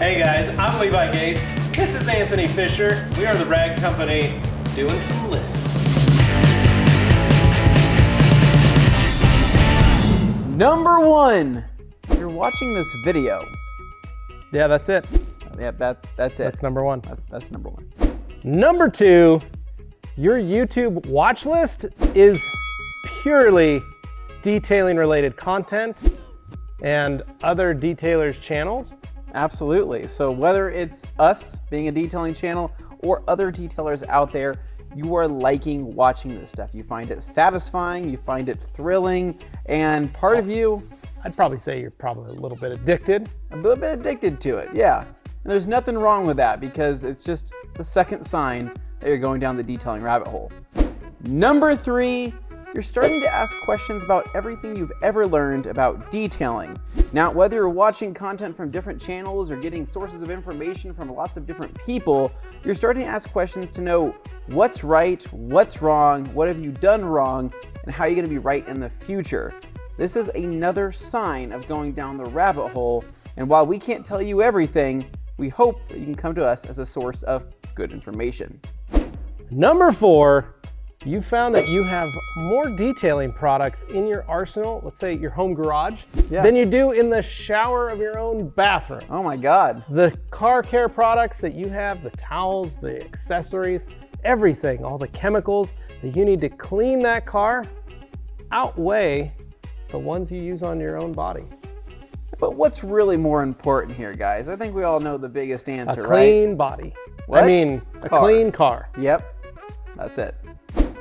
Hey guys, I'm Levi Gates. This is Anthony Fisher. We are the Rag Company doing some lists. Number 1, you're watching this video. Yeah, that's it. Yeah, that's it. That's number 1. That's number 1. Number 2, your YouTube watch list is purely detailing related content and other detailers' channels. Absolutely. So whether it's us being a detailing channel or other detailers out there, you are liking watching this stuff. You find it satisfying, you find it thrilling, and part of you, I'd probably say you're probably a little bit addicted. a little bit addicted to it, yeah. And there's nothing wrong with that because it's just the second sign that you're going down the detailing rabbit hole. Number 3, you're starting to ask questions about everything you've ever learned about detailing. Now, whether you're watching content from different channels or getting sources of information from lots of different people, you're starting to ask questions to know what's right, what's wrong, what have you done wrong, and how you're gonna be right in the future. This is another sign of going down the rabbit hole, and while we can't tell you everything, we hope that you can come to us as a source of good information. Number 4, you found that you have more detailing products in your arsenal, let's say your home garage, than you do in the shower of your own bathroom. Oh my God. The car care products that you have, the towels, the accessories, everything, all the chemicals that you need to clean that car outweigh the ones you use on your own body. But what's really more important here, guys? I think we all know the biggest answer, A clean right? body. What? I mean, a clean car. Yep, that's it.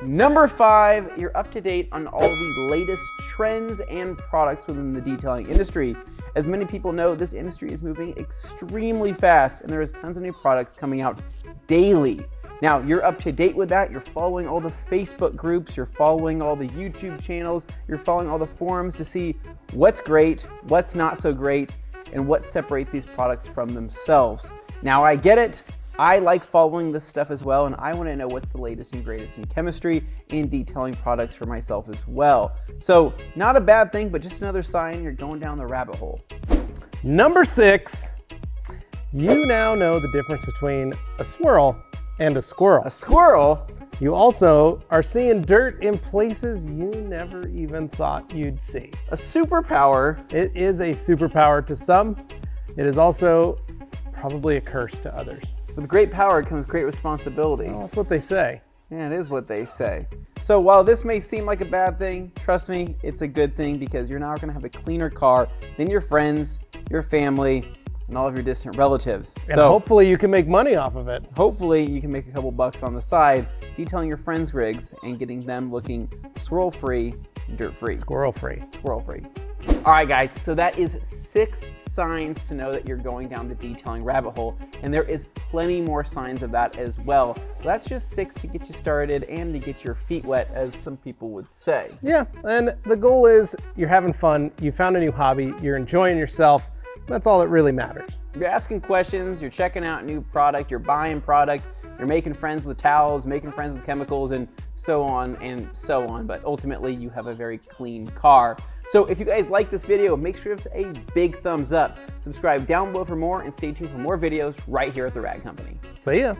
Number 5, you're up to date on all the latest trends and products within the detailing industry. As many people know, this industry is moving extremely fast and there is tons of new products coming out daily. Now, you're up to date with that. You're following all the Facebook groups, you're following all the YouTube channels, you're following all the forums to see what's great, what's not so great, and what separates these products from themselves. Now, I get it. I like following this stuff as well, and I want to know what's the latest and greatest in chemistry and detailing products for myself as well. So, not a bad thing, but just another sign you're going down the rabbit hole. Number 6, you now know the difference between a swirl and a squirrel. A squirrel? You also are seeing dirt in places you never even thought you'd see. A superpower? It is a superpower to some. It is also probably a curse to others. With great power comes great responsibility. Well, that's what they say. Yeah, it is what they say. So while this may seem like a bad thing, trust me, it's a good thing because you're now gonna have a cleaner car than your friends, your family, and all of your distant relatives. And hopefully you can make money off of it. Hopefully you can make a couple bucks on the side detailing your friends' rigs and getting them looking swirl-free and dirt-free. Squirrel-free. Squirrel-free. All right, guys, so that is 6 signs to know that you're going down the detailing rabbit hole, and there is plenty more signs of that as well. But that's just 6 to get you started and to get your feet wet, as some people would say. Yeah, and the goal is you're having fun, you found a new hobby, you're enjoying yourself. That's all that really matters. You're asking questions, you're checking out new product, you're buying product, you're making friends with towels, making friends with chemicals, and so on and so on. But ultimately, you have a very clean car. So if you guys like this video, make sure to give us a big thumbs up. Subscribe down below for more, and stay tuned for more videos right here at The Rag Company. See ya.